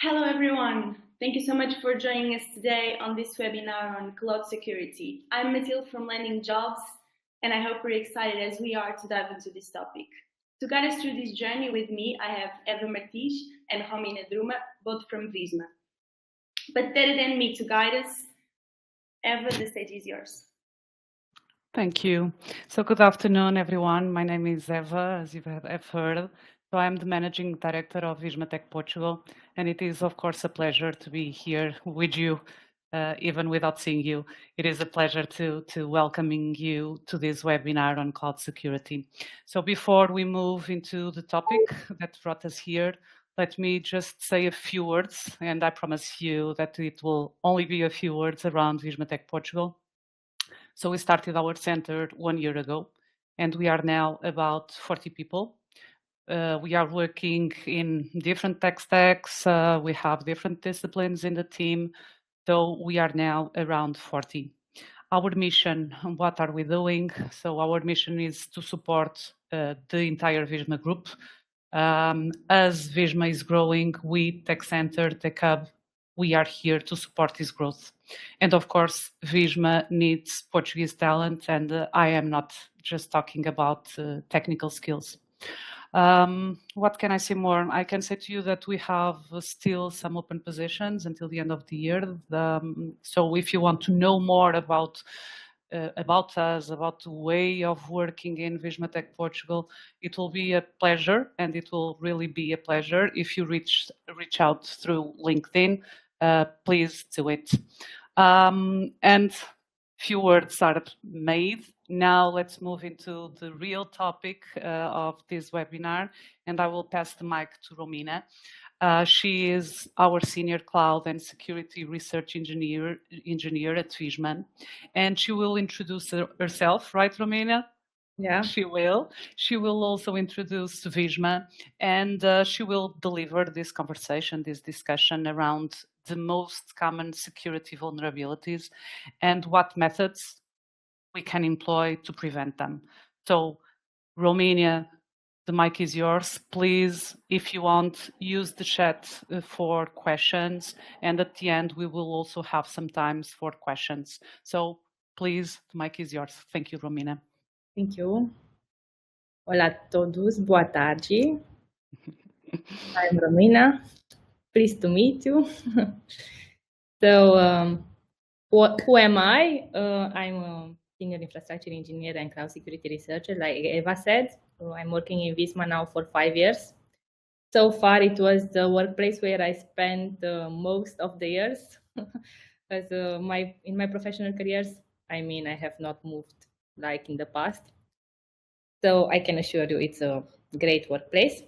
Hello everyone! Thank you so much for joining us today on this webinar on cloud security. I'm Mathilde from Landing.Jobs, and I hope we're excited as we are to dive into this topic. To guide us through this journey with me, I have Eva Martins and Romina Druma, both from Visma. But better than me to guide us, Eva, the stage is yours. Thank you. So good afternoon, everyone. My name is Eva, as you have heard. So I'm the Managing Director of Visma Tech Portugal, and it is, of course, a pleasure to be here with you, even without seeing you. It is a pleasure to welcoming you to this webinar on cloud security. So before we move into the topic that brought us here, let me just say a few words, and I promise you that it will only be a few words around Visma Tech Portugal. So we started our center 1 year ago, and we are now about 40 people. We are working in different tech stacks. We have different disciplines in the team. So we are now around 40. Our mission, what are we doing? So our mission is to support the entire Visma group. As Visma is growing, we, Tech Center, Tech Hub, we are here to support this growth. And of course, Visma needs Portuguese talent, and I am not just talking about technical skills. What can I say more? I can say to you that we have still some open positions until the end of the year. So if you want to know more about us, about the way of working in Visma Tech Portugal, it will be a pleasure, and it will really be a pleasure if you reach out through LinkedIn. Please do it. And few words are made. Now let's move into the real topic of this webinar, and I will pass the mic to Romina. She is our senior cloud and security research engineer at Visma, and she will introduce herself, right, Romina? Yeah. She will. She will also introduce Visma, and she will deliver this conversation, this discussion around the most common security vulnerabilities and what methods we can employ to prevent them. So, Romania, the mic is yours. Please, if you want, use the chat for questions. And at the end, we will also have some times for questions. So please, the mic is yours. Thank you, Romina. Thank you. Olá a todos, boa tarde. I'm Romina. Pleased to meet you. So, who am I? I'm a senior infrastructure engineer and cloud security researcher, like Eva said. So I'm working in Visma now for 5 years. So far, it was the workplace where I spent most of the years. Because in my professional careers, I mean, I have not moved like in the past. So I can assure you it's a great workplace.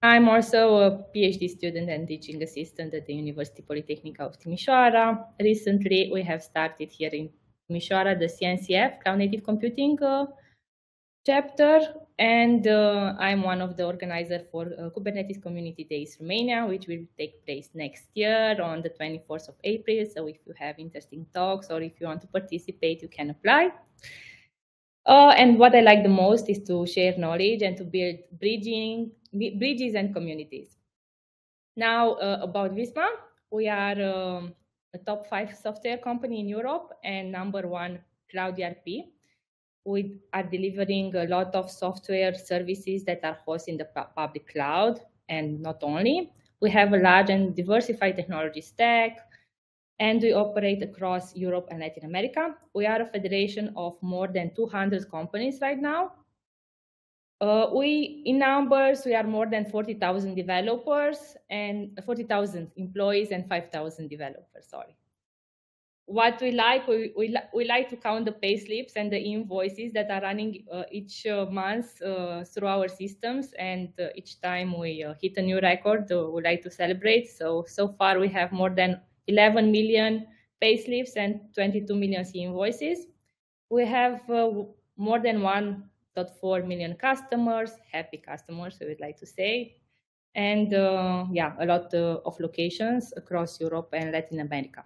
I'm also a PhD student and teaching assistant at the University Polytechnic of Timișoara. Recently, we have started here in Timișoara the CNCF, Cloud Native Computing chapter, and I'm one of the organizers for Kubernetes Community Days Romania, which will take place next year on the 24th of April. So if you have interesting talks or if you want to participate, you can apply. And what I like the most is to share knowledge and to build bridges and communities. Now, about Visma, we are a top 5 software company in Europe and #1 cloud ERP. We are delivering a lot of software services that are hosted in the public cloud, and not only. We have a large and diversified technology stack, and we operate across Europe and Latin America. We are a federation of more than 200 companies right now. In numbers, we are more than 40,000 developers and 40,000 employees and 5,000 developers, sorry. What we like to count the pay slips and the invoices that are running each month through our systems, and each time we hit a new record, we like to celebrate. So far we have more than 11 million pay slips and 22 million invoices. We have more than 1.4 million customers, happy customers, we would like to say, and yeah, a lot of locations across Europe and Latin America.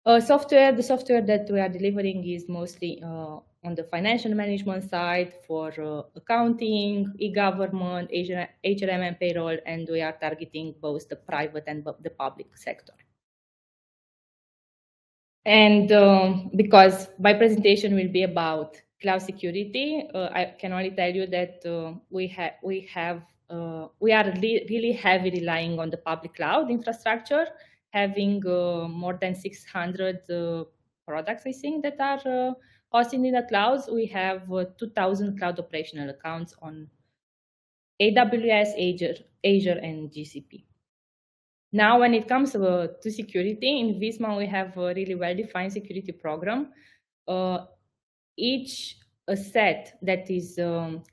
The software that we are delivering is mostly on on the financial management side for accounting, e-government, HRM and payroll, and we are targeting both the private and the public sector. And because my presentation will be about cloud security, I can only tell you that we are really heavily relying on the public cloud infrastructure, having more than 600 products, I think, that are hosted in the clouds. We have 2,000 cloud operational accounts on AWS, Azure, and GCP. Now, when it comes to security, in Visma, we have a really well-defined security program. Each asset that is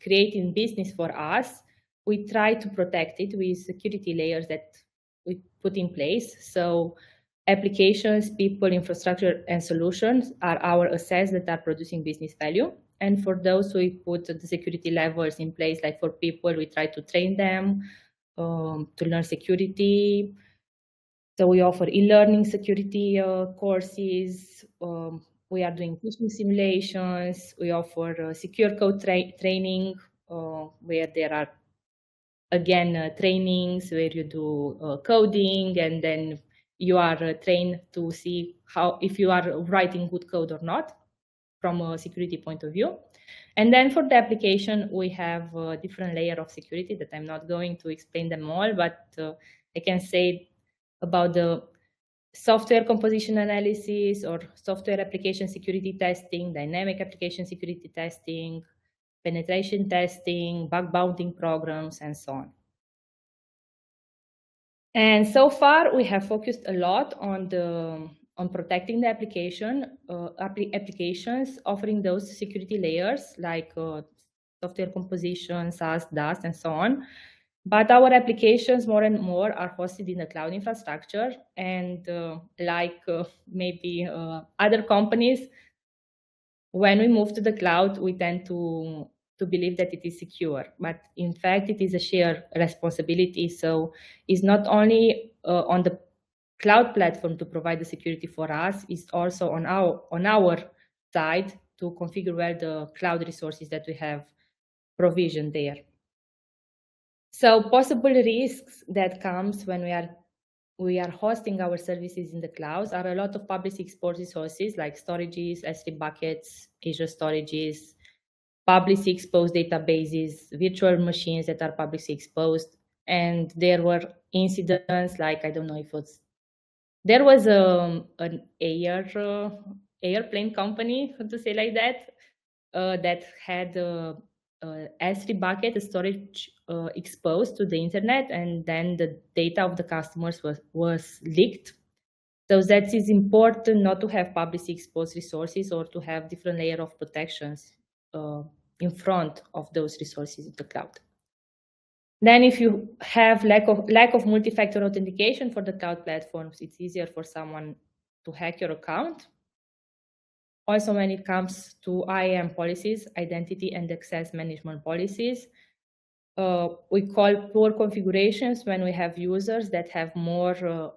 creating business for us, we try to protect it with security layers that we put in place. So applications, people, infrastructure, and solutions are our assets that are producing business value. And for those, we put the security levels in place. Like for people, we try to train them to learn security. So we offer e-learning security courses. We are doing phishing simulations. We offer secure code training, where there are, again, trainings where you do coding, and then you are trained to see if you are writing good code or not from a security point of view. And then for the application, we have a different layer of security that I'm not going to explain them all, but I can say about the software composition analysis or software application security testing, dynamic application security testing, penetration testing, bug bounty programs, and so on. And so far, we have focused a lot on protecting the applications, offering those security layers like software composition, SaaS, DaaS, and so on. But our applications more and more are hosted in the cloud infrastructure. And like maybe other companies, when we move to the cloud, we tend to believe that it is secure. But in fact, it is a shared responsibility. So it's not only on the cloud platform to provide the security for us, it's also on our side to configure well the cloud resources that we have provisioned there. So possible risks that comes when we are hosting our services in the clouds are a lot of publicly exposed resources like storages, S3 buckets, Azure storages, publicly exposed databases, virtual machines that are publicly exposed. And there were incidents like, I don't know if there was an airplane company, to say like that, that had S3 bucket storage exposed to the internet, and then the data of the customers was leaked. So that is important not to have publicly exposed resources or to have different layer of protections in front of those resources in the cloud. Then if you have lack of multi-factor authentication for the cloud platforms, it's easier for someone to hack your account. Also, when it comes to IAM policies, identity and access management policies, we call poor configurations when we have users that have more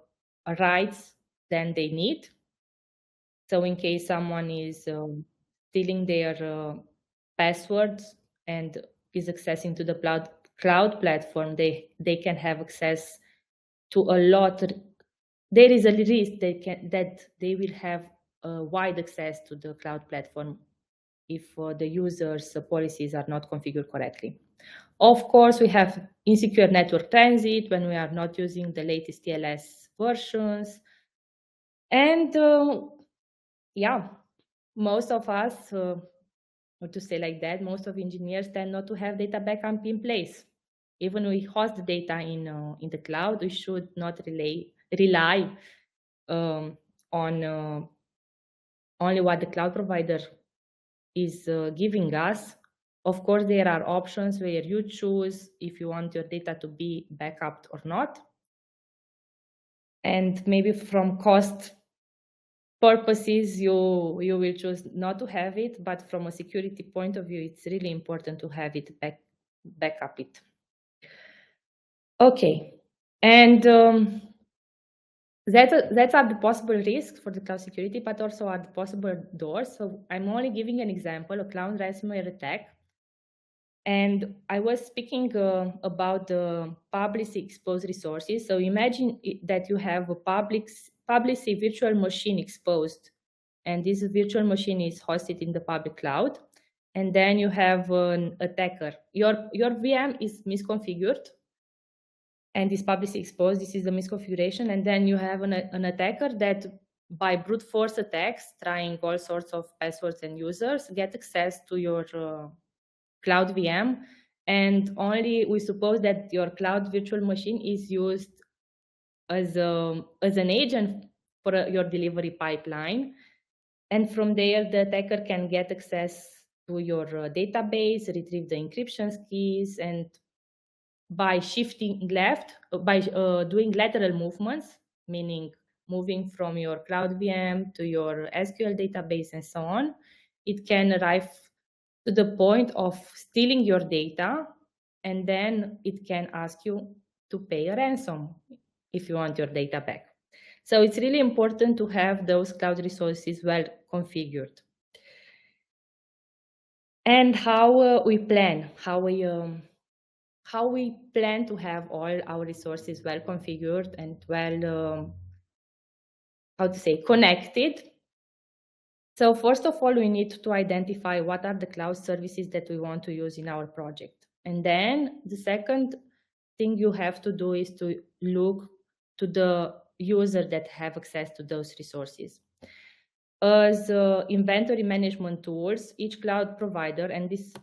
rights than they need. So in case someone is stealing their passwords and is accessing to the cloud platform, they can have access to a lot. There is a risk that they will have wide access to the cloud platform if the user's policies are not configured correctly. Of course, we have insecure network transit when we are not using the latest TLS versions. And yeah, most of us, or to say like that, most of engineers tend not to have data backup in place. Even we host the data in the cloud, we should not rely on only what the cloud provider is giving us. Of course, there are options where you choose if you want your data to be backed or not. And maybe from cost purposes, you will choose not to have it, but from a security point of view, it's really important to have it backup it. Okay, and That are the possible risks for the cloud security, but also are the possible doors. So I'm only giving an example, a cloud ransomware attack. And I was speaking about the publicly exposed resources. So imagine that you have a publicly virtual machine exposed, and this virtual machine is hosted in the public cloud. And then you have an attacker. Your VM is misconfigured and is publicly exposed. This is the misconfiguration. And then you have an attacker that by brute force attacks, trying all sorts of passwords and users, get access to your cloud VM. And only we suppose that your cloud virtual machine is used as an agent for your delivery pipeline. And from there, the attacker can get access to your database, retrieve the encryption keys, and by shifting left, by doing lateral movements, meaning moving from your cloud VM to your SQL database and so on, it can arrive to the point of stealing your data, and then it can ask you to pay a ransom if you want your data back. So it's really important to have those cloud resources well configured. And how we plan to have all our resources well configured and well, connected. So first of all, we need to identify what are the cloud services that we want to use in our project. And then the second thing you have to do is to look to the user that have access to those resources. As inventory management tools, each cloud provider, and this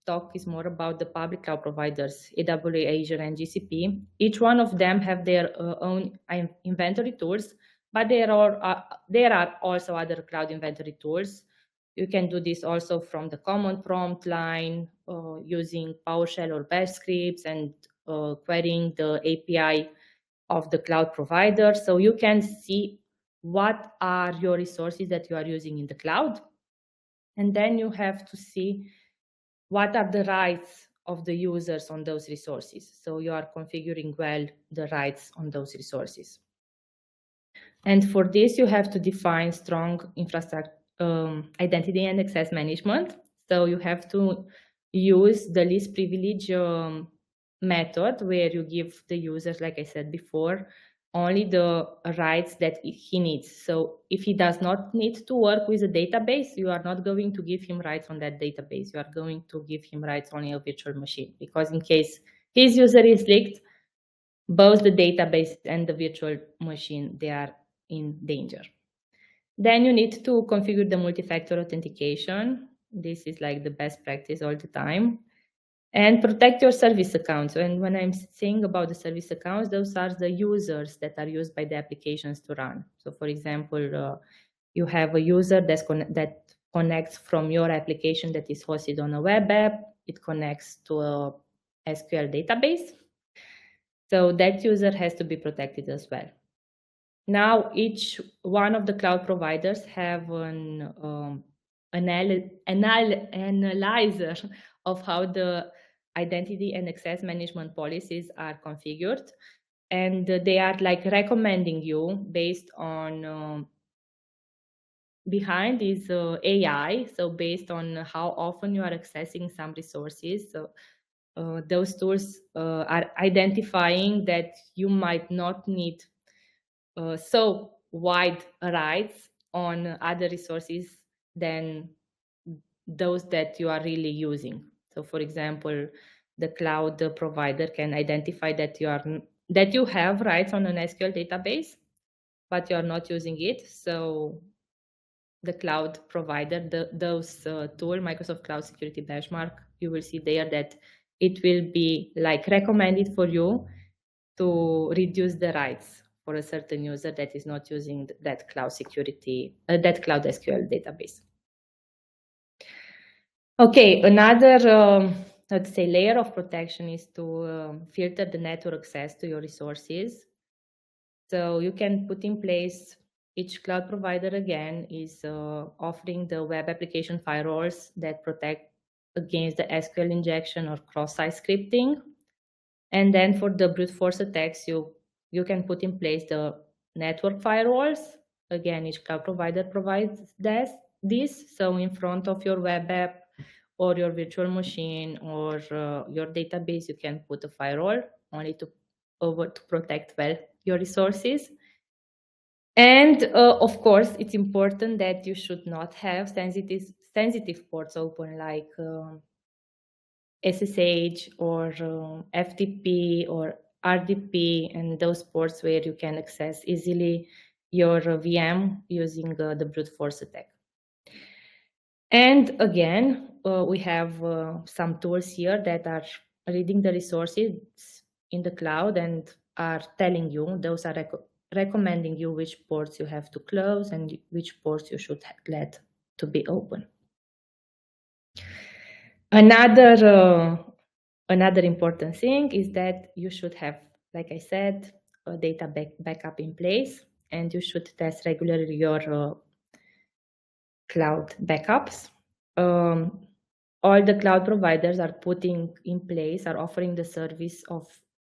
talk is more about the public cloud providers, AWS, Azure, and GCP. Each one of them have their own inventory tools, but there are also other cloud inventory tools. You can do this also from the command prompt line, using PowerShell or Bash scripts, and querying the API of the cloud provider. So you can see what are your resources that you are using in the cloud. And then you have to see what are the rights of the users on those resources. So you are configuring well the rights on those resources. And for this, you have to define strong infrastructure identity and access management. So you have to use the least privilege method, where you give the users, like I said before, only the rights that he needs. So if he does not need to work with a database, you are not going to give him rights on that database. You are going to give him rights only on a virtual machine, because in case his user is leaked, both the database and the virtual machine, they are in danger. Then you need to configure the multi-factor authentication. This is like the best practice all the time. And protect your service accounts. And when I'm saying about the service accounts, those are the users that are used by the applications to run. So for example, you have a user that connects from your application that is hosted on a web app. It connects to a SQL database. So that user has to be protected as well. Now, each one of the cloud providers have an analyzer of how the identity and access management policies are configured. And they are like recommending you based on, behind is AI. So based on how often you are accessing some resources. So those tools are identifying that you might not need so wide rights on other resources than those that you are really using. So for example, the cloud provider can identify that you have rights on an SQL database, but you're not using it. So the cloud provider, those tool, Microsoft Cloud Security Benchmark, you will see there that it will be like recommended for you to reduce the rights for a certain user that is not using that cloud security, that cloud SQL database. Okay, another, let's say, layer of protection is to filter the network access to your resources. So you can put in place, each cloud provider again is offering the web application firewalls that protect against the SQL injection or cross-site scripting. And then for the brute force attacks, you can put in place the network firewalls. Again, each cloud provider provides this. So in front of your web app or your virtual machine or your database, you can put a firewall only to protect well your resources. And of course, it's important that you should not have sensitive ports open, like SSH or FTP or RDP, and those ports where you can access easily your VM using the brute force attack. And again, we have some tools here that are reading the resources in the cloud and are telling you, those are recommending you which ports you have to close and which ports you should let to be open. Another important thing is that you should have, like I said, a data backup in place, and you should test regularly your cloud backups. All the cloud providers are offering the service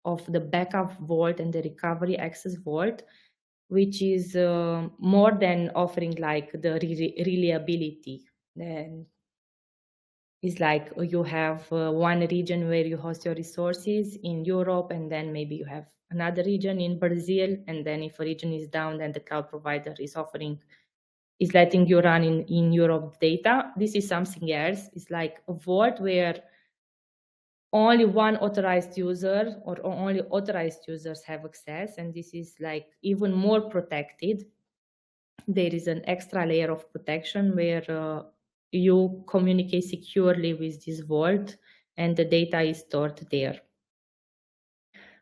of the backup vault and the recovery access vault, which is more than offering like the reliability. Then it's like you have one region where you host your resources in Europe, and then maybe you have another region in Brazil, and then if a region is down, then the cloud provider is letting you run in Europe data. This is something else. It's like a vault where only one authorized user or only authorized users have access, and this is like even more protected. There is an extra layer of protection where you communicate securely with this vault and the data is stored there.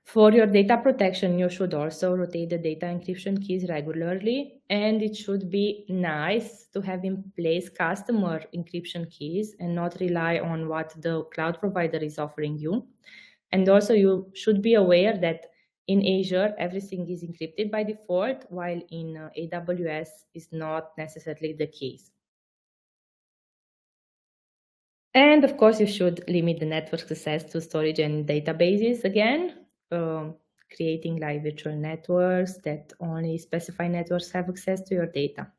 For your data protection, you should also rotate the data encryption keys regularly, and it should be nice to have in place customer encryption keys and not rely on what the cloud provider is offering you. And also you should be aware that in Azure, everything is encrypted by default, while in AWS is not necessarily the case. And of course, you should limit the network access to storage and databases again, creating like virtual networks that only specified networks have access to your data.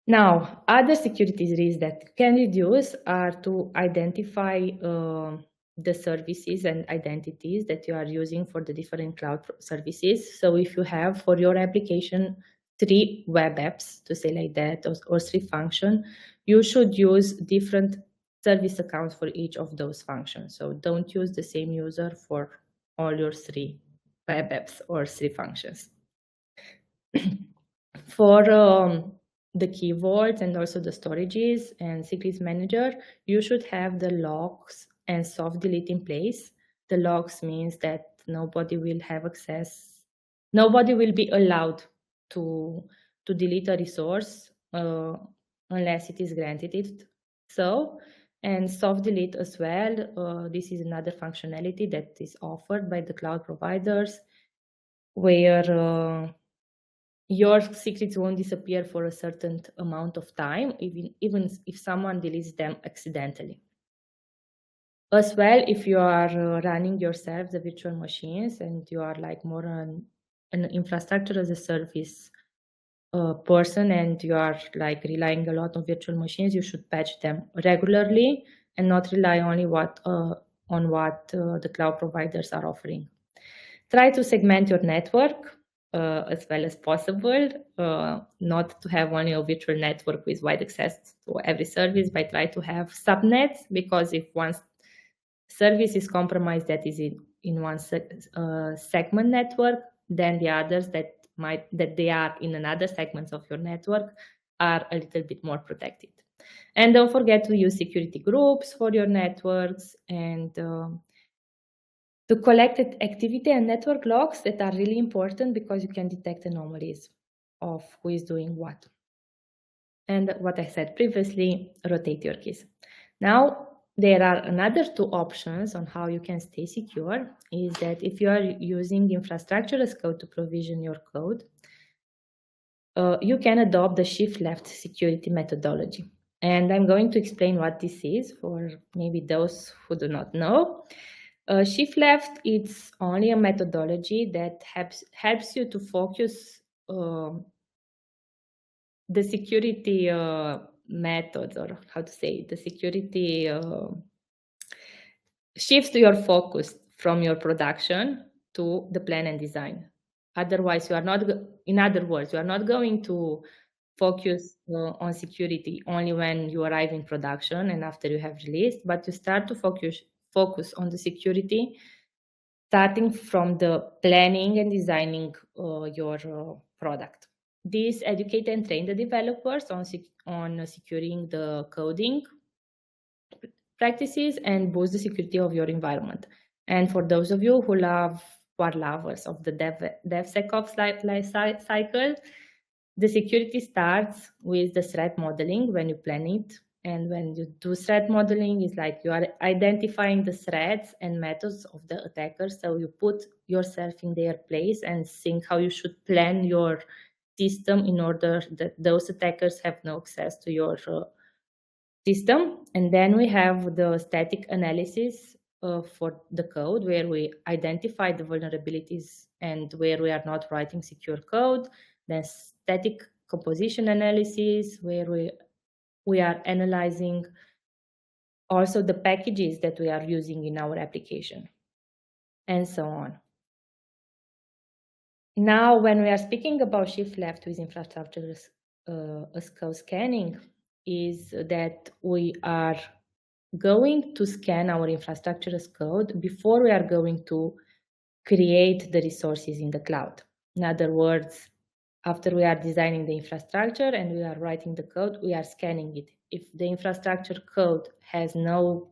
Now, other security risks that you can reduce are to identify the services and identities that you are using for the different cloud services. So if you have for your application 3 web apps, to say like that, or 3 functions, you should use different service accounts for each of those functions. So don't use the same user for all your 3 web apps or 3 functions. For the key vaults and also the storages and secrets manager, you should have the logs and soft delete in place. The logs means that nobody will have access, nobody will be allowed to delete a resource unless it is granted it so. And soft delete as well. This is another functionality that is offered by the cloud providers, where your secrets won't disappear for a certain amount of time, even if someone deletes them accidentally. As well, if you are running yourself the virtual machines and you are like more an infrastructure as a service person and you are like relying a lot on virtual machines, you should patch them regularly and not rely only on what the cloud providers are offering. Try to segment your network as well as possible, not to have only a virtual network with wide access to every service, but try to have subnets, because if one service is compromised that is in one segment network, then the others that they are in another segments of your network are a little bit more protected. And don't forget to use security groups for your networks and to collect activity and network logs that are really important, because you can detect anomalies of who is doing what. And what I said previously, rotate your keys. Now, there are another 2 options on how you can stay secure, is that if you are using infrastructure as code to provision your code, you can adopt the shift left security methodology. And I'm going to explain what this is for maybe those who do not know. Shift left, it's only a methodology that helps you to focus the security methods, or how to say, the security shifts your focus from your production to the plan and design. Otherwise, you are not, in other words, you are not going to focus on security only when you arrive in production and after you have released, but you start to focus on the security starting from the planning and designing your product. This educate and train the developers on securing the coding practices and boost the security of your environment. And for those of you who are lovers of the DevSecOps life cycle, the security starts with the threat modeling when you plan it. And when you do threat modeling, it's like you are identifying the threats and methods of the attackers. So you put yourself in their place and think how you should plan your system in order that those attackers have no access to your system. And then we have the static analysis for the code, where we identify the vulnerabilities and where we are not writing secure code. Then static composition analysis, where we are analyzing also the packages that we are using in our application, and so on. Now, when we are speaking about shift left with infrastructure as code scanning, is that we are going to scan our infrastructure as code before we are going to create the resources in the cloud. In other words, after we are designing the infrastructure and we are writing the code, we are scanning it. If the infrastructure code has no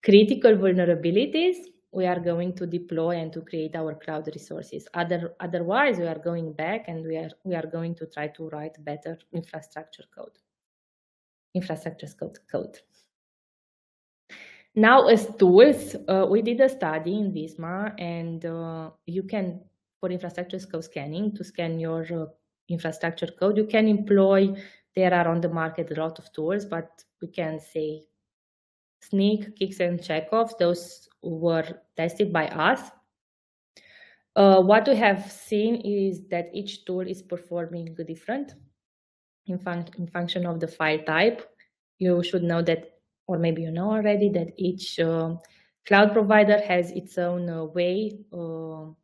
critical vulnerabilities, we are going to deploy and to create our cloud resources. Otherwise, we are going back and we are going to try to write better infrastructure code. Now, as tools, we did a study in Visma, and you can, for infrastructure code scanning, to scan your infrastructure code, you can employ, there are on the market a lot of tools, but we can say Sneak, Kix, and Chekov. Those were tested by us. What we have seen is that each tool is performing different in function of the file type. You should know that, or maybe you know already, that each cloud provider has its own way to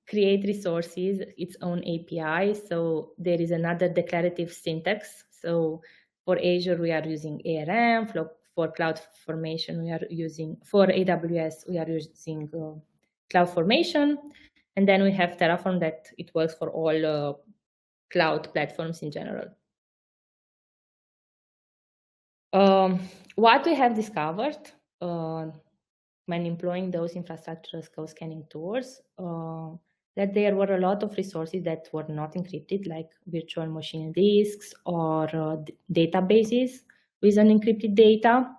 create resources, its own API. So there is another declarative syntax. So for Azure, we are using ARM. For CloudFormation, we are using, for AWS, we are using CloudFormation. And then we have Terraform, that it works for all cloud platforms in general. What we have discovered when employing those infrastructure as code scanning tools, that there were a lot of resources that were not encrypted, like virtual machine disks or databases with unencrypted data.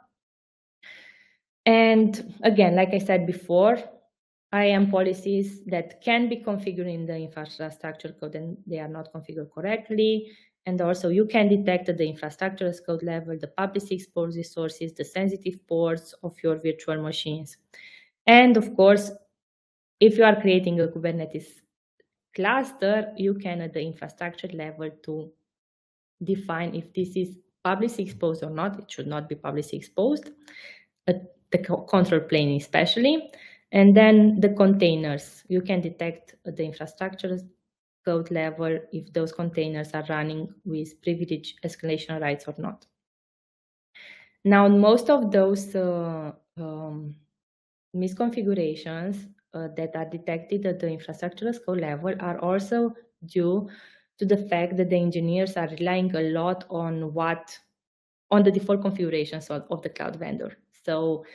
And again, like I said before, IAM policies that can be configured in the infrastructure code and they are not configured correctly. And also you can detect at the infrastructure as code level the publicly exposed resources, the sensitive ports of your virtual machines. And of course, if you are creating a Kubernetes cluster, you can at the infrastructure level to define if this is publicly exposed or not. It should not be publicly exposed, at the control plane especially. And then the containers, you can detect at the infrastructure code level if those containers are running with privilege escalation rights or not. Now, most of those misconfigurations that are detected at the infrastructure as code level are also due to the fact that the engineers are relying a lot on the default configurations of the cloud vendor. So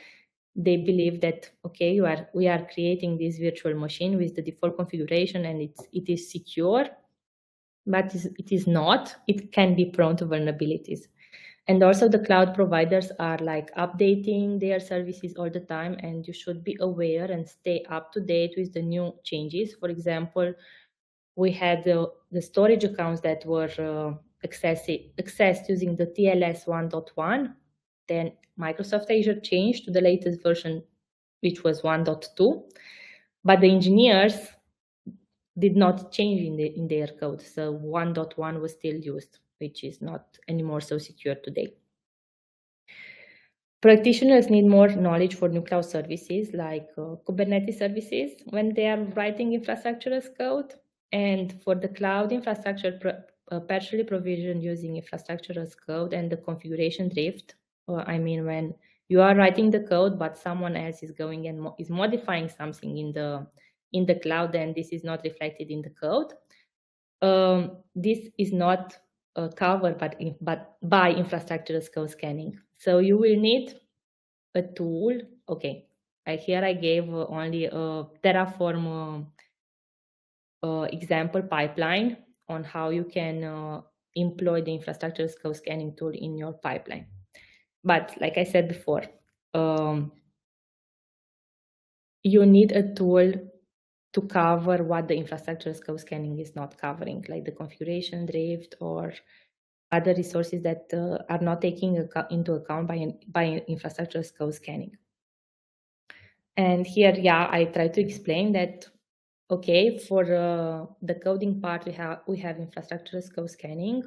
they believe that, okay, we are creating this virtual machine with the default configuration and it is secure, but it is not. It can be prone to vulnerabilities. And also the cloud providers are like updating their services all the time, and you should be aware and stay up to date with the new changes. For example, we had the storage accounts that were accessed using the TLS 1.1. Then Microsoft Azure changed to the latest version which was 1.2, but the engineers did not change in their code. So 1.1 was still used, which is not anymore so secure today. Practitioners need more knowledge for new cloud services like Kubernetes services when they are writing infrastructure as code. And for the cloud infrastructure partially provisioned using infrastructure as code and the configuration drift, I mean, when you are writing the code, but someone else is going and is modifying something in the cloud, and this is not reflected in the code. This is not covered but by infrastructure as code scanning. So you will need a tool. Okay, here I gave only a Terraform example pipeline on how you can employ the infrastructure as code scanning tool in your pipeline. But like I said before, you need a tool to cover what the infrastructure as code scanning is not covering, like the configuration drift or other resources that are not taking into account by infrastructure as code scanning. And here, yeah, I try to explain that, okay, for the coding part, we have infrastructure as code scanning.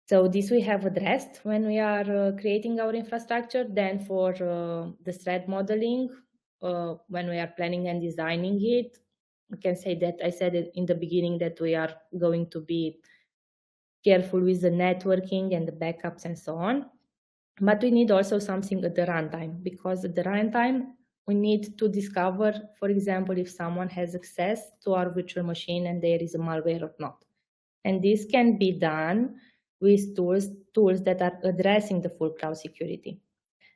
So this we have addressed when we are creating our infrastructure. Then for the threat modeling, when we are planning and designing it, we can say that I said it in the beginning that we are going to be careful with the networking and the backups and so on. But we need also something at the runtime, because at the runtime, we need to discover, for example, if someone has access to our virtual machine and there is a malware or not. And this can be done with tools that are addressing the full cloud security.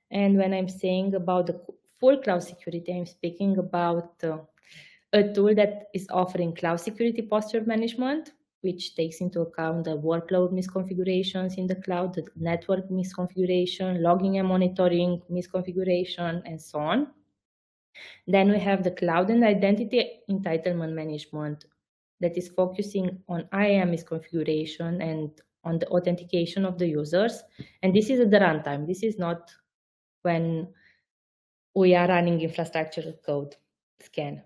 And when I'm saying about the full cloud security, I'm speaking about a tool that is offering cloud security posture management, which takes into account the workload misconfigurations in the cloud, the network misconfiguration, logging and monitoring misconfiguration, and so on. Then we have the cloud and identity entitlement management that is focusing on IAM misconfiguration and on the authentication of the users. And this is at the runtime. This is not when we are running infrastructure code scan.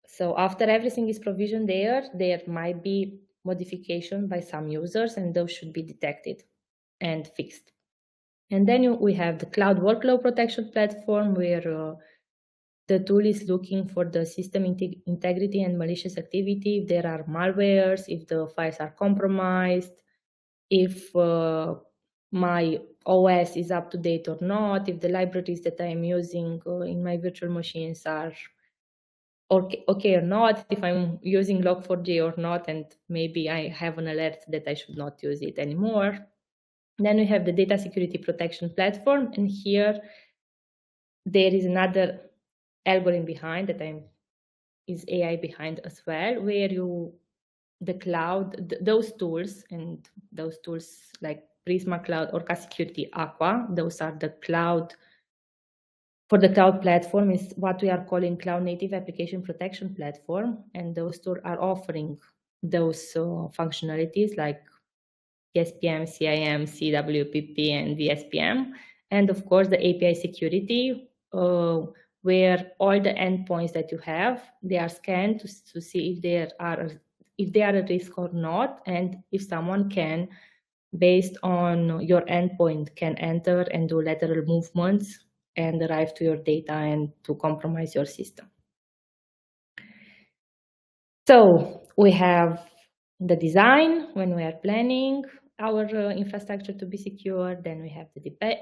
So after everything is provisioned there might be modification by some users, and those should be detected and fixed. And then we have the cloud workload protection platform, where the tool is looking for the system integrity and malicious activity, if there are malwares, if the files are compromised, if my OS is up to date or not, if the libraries that I am using in my virtual machines are okay or not, if I'm using Log4j or not, and maybe I have an alert that I should not use it anymore. Then we have the data security protection platform, and here there is another algorithm behind that is AI behind as well, where the cloud, those tools like Prisma Cloud, Orca Security, Aqua, those are the cloud. For the cloud platform is what we are calling Cloud Native Application Protection Platform, and those tools are offering those functionalities like SPM, CIM, CWPP, and VSPM, and of course the API security, where all the endpoints that you have, they are scanned to see if they are at risk or not, and if someone can, based on your endpoint, can enter and do lateral movements and arrive to your data and to compromise your system. So we have the design when we are planning our infrastructure to be secure. Then we have the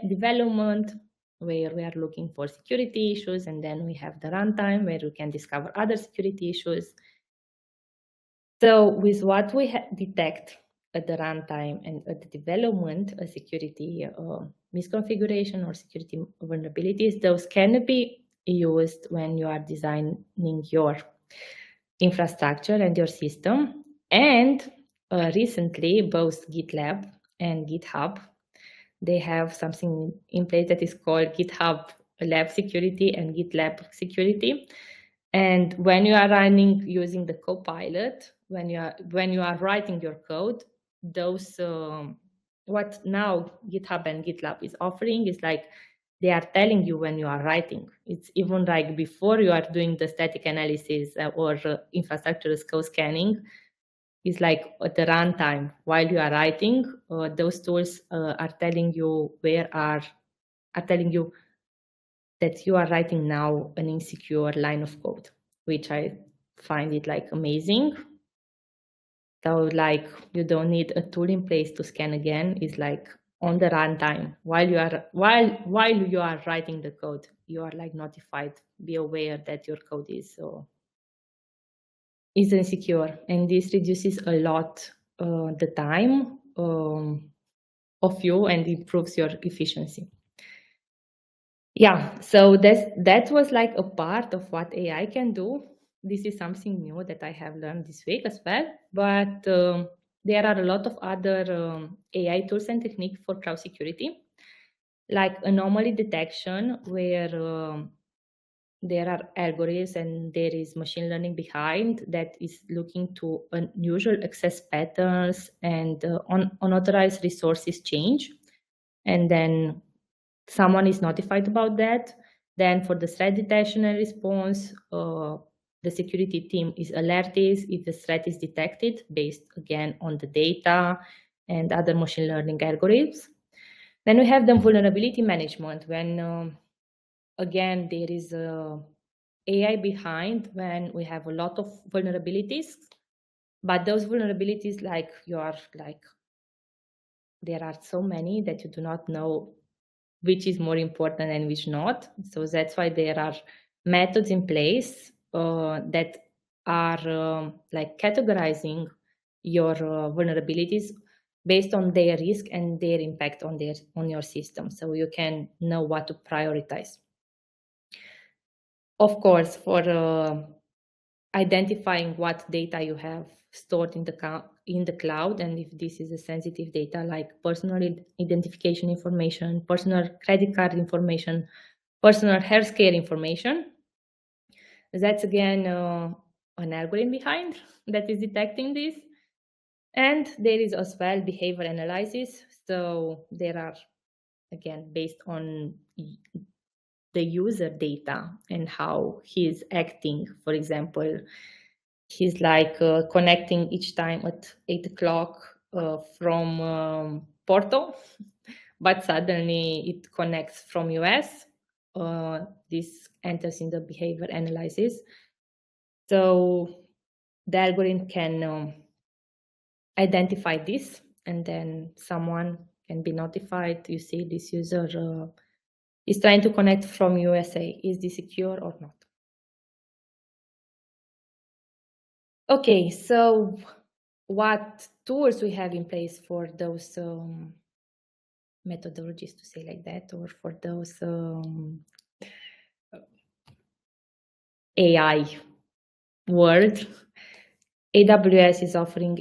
development, where we are looking for security issues. And then we have the runtime, where we can discover other security issues. So with what we detect at the runtime and at the development, a security misconfiguration or security vulnerabilities, those can be used when you are designing your infrastructure and your system. And recently, both GitLab and GitHub, they have something in place that is called GitHub Lab Security and GitLab Security. And when you are running using the Copilot, when you are writing your code, those what now GitHub and GitLab is offering is like they are telling you when you are writing. It's even like before you are doing the static analysis or infrastructure as code scanning. It's like at the runtime while you are writing, those tools are telling you telling you that you are writing now an insecure line of code, which I find it like amazing. So like you don't need a tool in place to scan again. It's like on the runtime while you are writing the code, you are like notified. Be aware that your code is insecure, and this reduces a lot the time of you and improves your efficiency. Yeah, so that was like a part of what AI can do. This is something new that I have learned this week as well. But there are a lot of other AI tools and techniques for cloud security, like anomaly detection, where there are algorithms and there is machine learning behind that is looking to unusual access patterns and unauthorized resources change. And then someone is notified about that. Then for the threat detection and response, the security team is alerted if the threat is detected based again on the data and other machine learning algorithms. Then we have the vulnerability management when again there is AI behind when we have a lot of vulnerabilities, but those vulnerabilities there are so many that you do not know which is more important and which not. So that's why there are methods in place that are like categorizing your vulnerabilities based on their risk and their impact on your system, so you can know what to prioritize. Of course, for identifying what data you have stored in the cloud, and if this is a sensitive data like personal identification information, personal credit card information, personal healthcare information, that's again an algorithm behind that is detecting this. And there is as well behavior analysis. So there are again based on the user data and how he's acting. For example, he's like connecting each time at 8 o'clock from Porto, but suddenly it connects from US. This enters in the behavior analysis. So the algorithm can identify this, and then someone can be notified. You see, this user is trying to connect from USA. Is this secure or not? Okay, so what tools we have in place for those methodologies, to say like that, or for those AI world? AWS is offering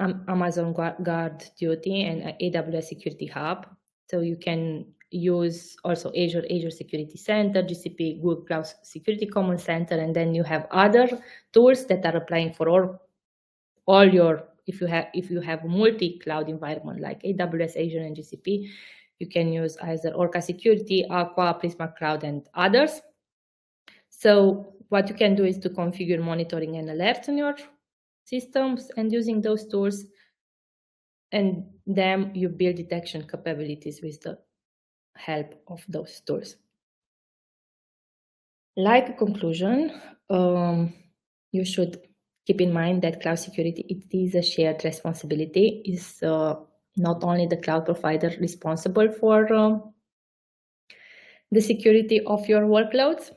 Amazon Guard Duty and AWS Security Hub. So you can use also Azure Security Center, GCP, Google Cloud Security Command Center, and then you have other tools that are applying for all your, if you have multi-cloud environment like AWS, Azure, and GCP, you can use either Orca Security, Aqua, Prisma Cloud, and others. So what you can do is to configure monitoring and alerts on your systems, and using those tools, and then you build detection capabilities with the help of those tools. Like a conclusion, you should keep in mind that cloud security, it is a shared responsibility. It's not only the cloud provider responsible for the security of your workloads.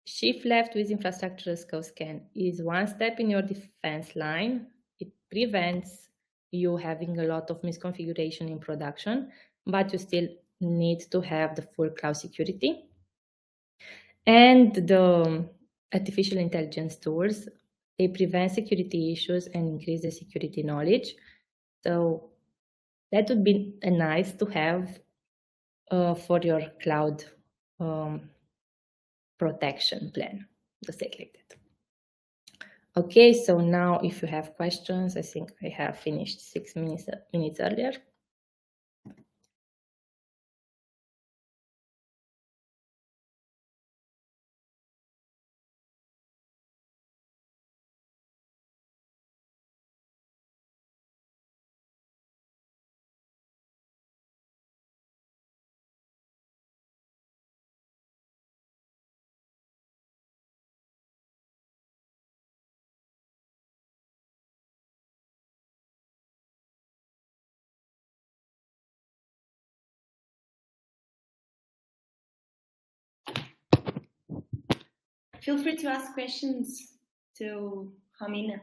Shift left with infrastructure as code scan is one step in your defense line. It prevents you having a lot of misconfiguration in production, but you still need to have the full cloud security. And the artificial intelligence tools, they prevent security issues and increase the security knowledge. So that would be nice to have for your cloud protection plan, to say it like that. Okay, so now if you have questions, I think I have finished 6 minutes earlier. feel free to ask questions to Romina.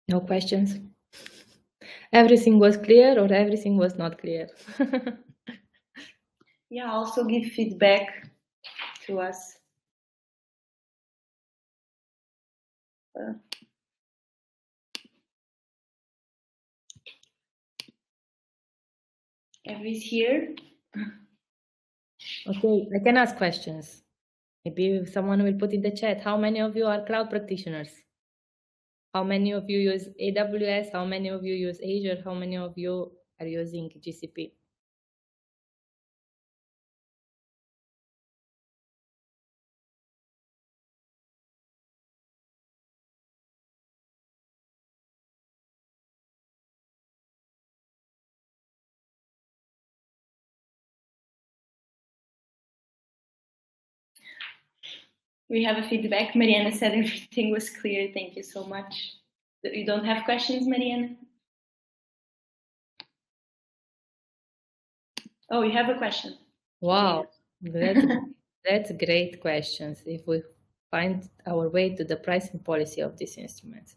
No questions? Everything was clear or everything was not clear? Yeah, also give feedback to us. Every's here. Okay, I can ask questions. Maybe someone will put in the chat, how many of you are cloud practitioners? How many of you use AWS? How many of you use Azure? How many of you are using GCP? We have a feedback. Mariana said everything was clear. Thank you so much. You don't have questions, Mariana? Oh, you have a question. Wow, that's great questions. If we find our way to the pricing policy of these instruments.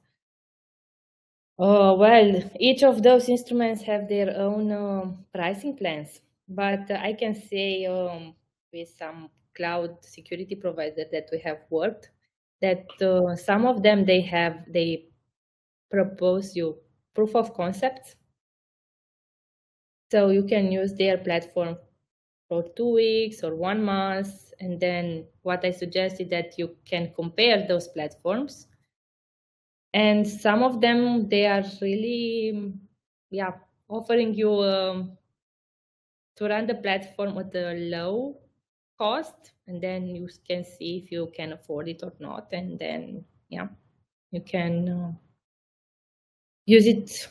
Oh, well, each of those instruments have their own pricing plans, but I can say with some cloud security provider that we have worked, that some of them they propose you proof of concepts. So you can use their platform for 2 weeks or 1 month. And then what I suggest is that you can compare those platforms. And some of them, they are really, offering you to run the platform at a low cost. And then you can see if you can afford it or not. And then, you can use it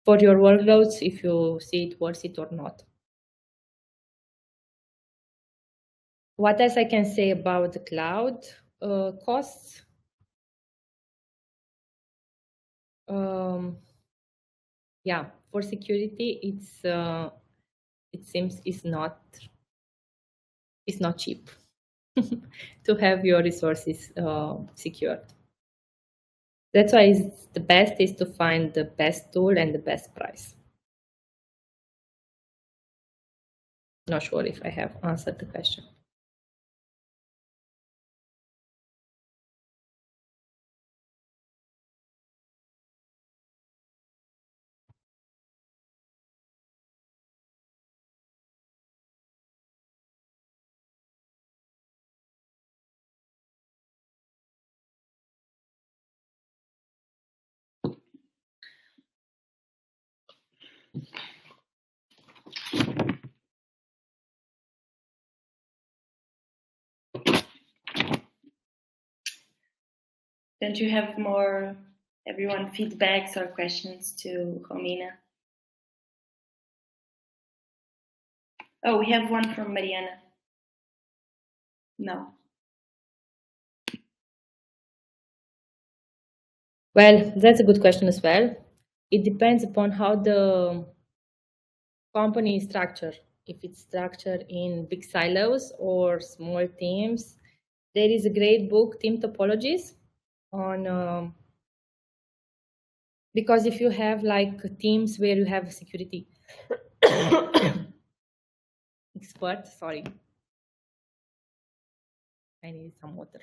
for your workloads if you see it worth it or not. What else I can say about the cloud costs? For security, it seems it's not cheap to have your resources secured. That's why the best is to find the best tool and the best price. Not sure if I have answered the question. Don't you have more, everyone, feedbacks or questions to Romina? Oh, we have one from Mariana. No. Well, that's a good question as well. It depends upon how the company is structured. If it's structured in big silos or small teams, there is a great book, Team Topologies, on because if you have like teams where you have a security expert, sorry, I need some water.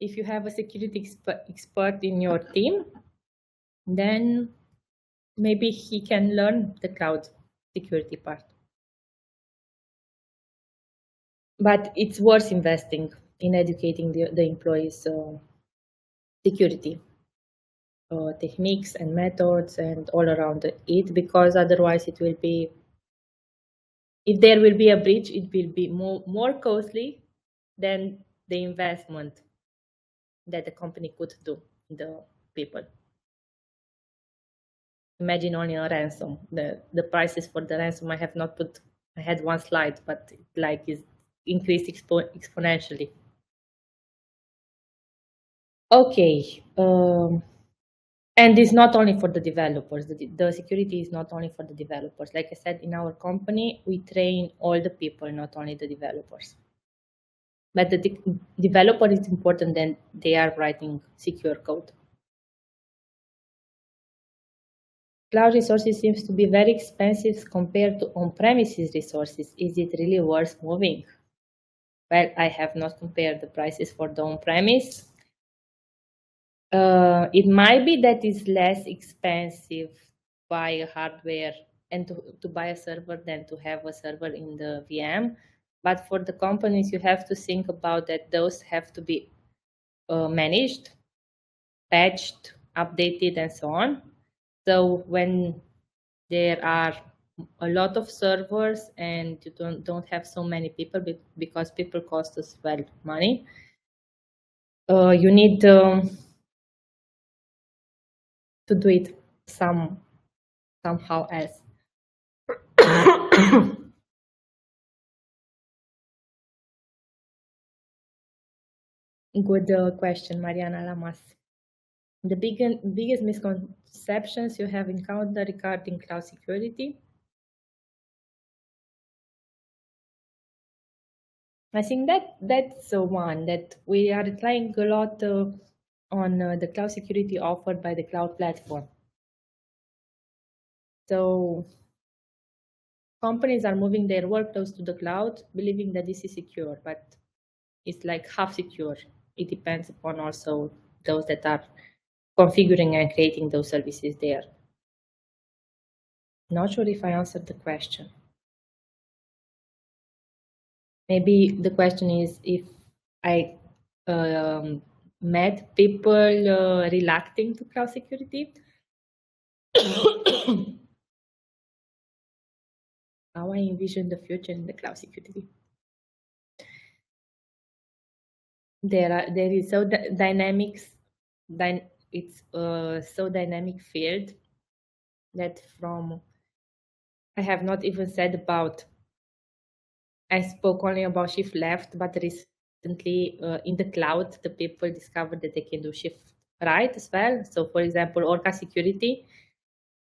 If you have a security expert in your team, then maybe he can learn the cloud security part. But it's worth investing in educating the employees security techniques and methods and all around it, because otherwise it will be, if there will be a breach, it will be more costly than the investment that the company could do in the people. imagine only a ransom. The prices for the ransom I have not put. I had one slide, but like is increased exponentially. Okay, and it's not only for the developers. The security is not only for the developers. Like I said, in our company, we train all the people, not only the developers. But the developer is important than they are writing secure code. Cloud resources seems to be very expensive compared to on-premises resources. Is it really worth moving? Well, I have not compared the prices for the on-premise. It might be that it's less expensive to buy a hardware and to buy a server than to have a server in the VM. But for the companies, you have to think about that those have to be managed, patched, updated, and so on. So when there are a lot of servers and you don't have so many people because people cost as well money, you need to do it somehow else. Good question, Mariana Lamas. The biggest misconceptions you have encountered regarding cloud security? I think that's the one that we are relying a lot on the cloud security offered by the cloud platform. So companies are moving their workloads to the cloud, believing that this is secure, but it's like half secure. It depends upon also those that are configuring and creating those services there. Not sure if I answered the question. Maybe the question is if I met people reluctant to cloud security. How I envision the future in the cloud security. There is so dynamics. It's so dynamic field that from I have not even said about. I spoke only about shift left, but recently in the cloud, the people discovered that they can do shift right as well. So, for example, Orca Security,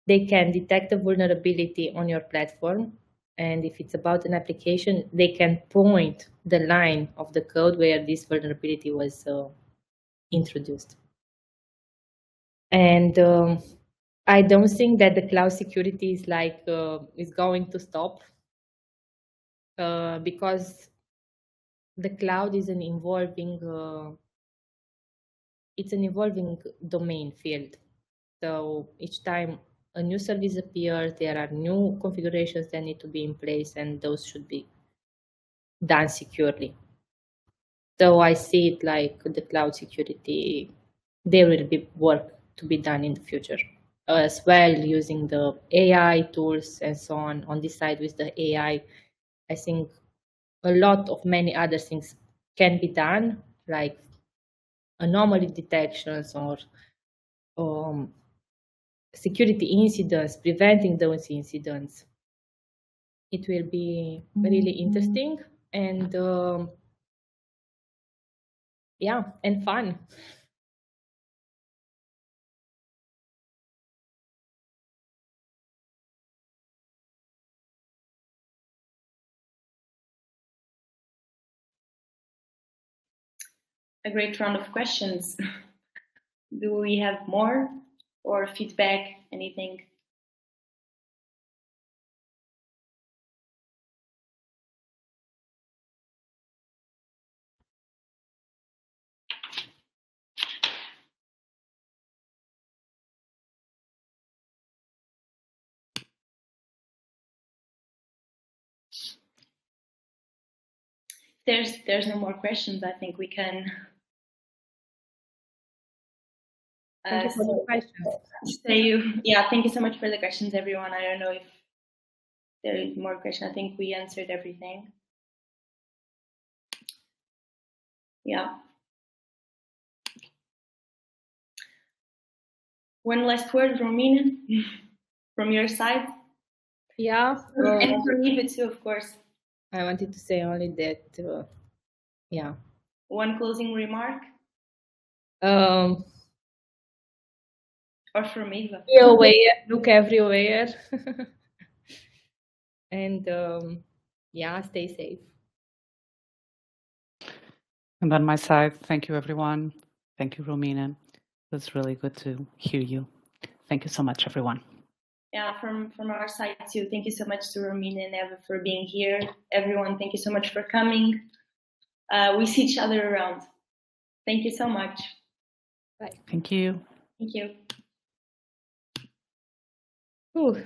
they can detect a vulnerability on your platform. And if it's about an application, they can point the line of the code where this vulnerability was introduced. And I don't think that the cloud security is like is going to stop because the cloud is an evolving it's an evolving domain field. So each time a new service appears, there are new configurations that need to be in place, and those should be done securely. So I see it like the cloud security, there will be work to be done in the future as well, using the AI tools and so on this side with the AI. I think a lot of many other things can be done, like anomaly detections or security incidents, preventing those incidents. It will be really interesting and yeah, and fun. A great round of questions. Do we have more or feedback, anything? There's no more questions. I think we can. Thank you for the questions. Thank you so much for the questions, everyone. I don't know if there is more questions. I think we answered everything. Yeah. One last word, Romina. from your side? Yeah. And from Eva too, of course. I wanted to say only that, yeah. One closing remark? Um, Or from Eva? Be aware, look everywhere. And yeah, stay safe. And on my side, thank you, everyone. Thank you, Romina. It was really good to hear you. Thank you so much, everyone. Yeah, from our side too. Thank you so much to Romina and Eva for being here. Everyone, thank you so much for coming. We see each other around. Thank you so much. Bye. Thank you. Thank you. Ooh.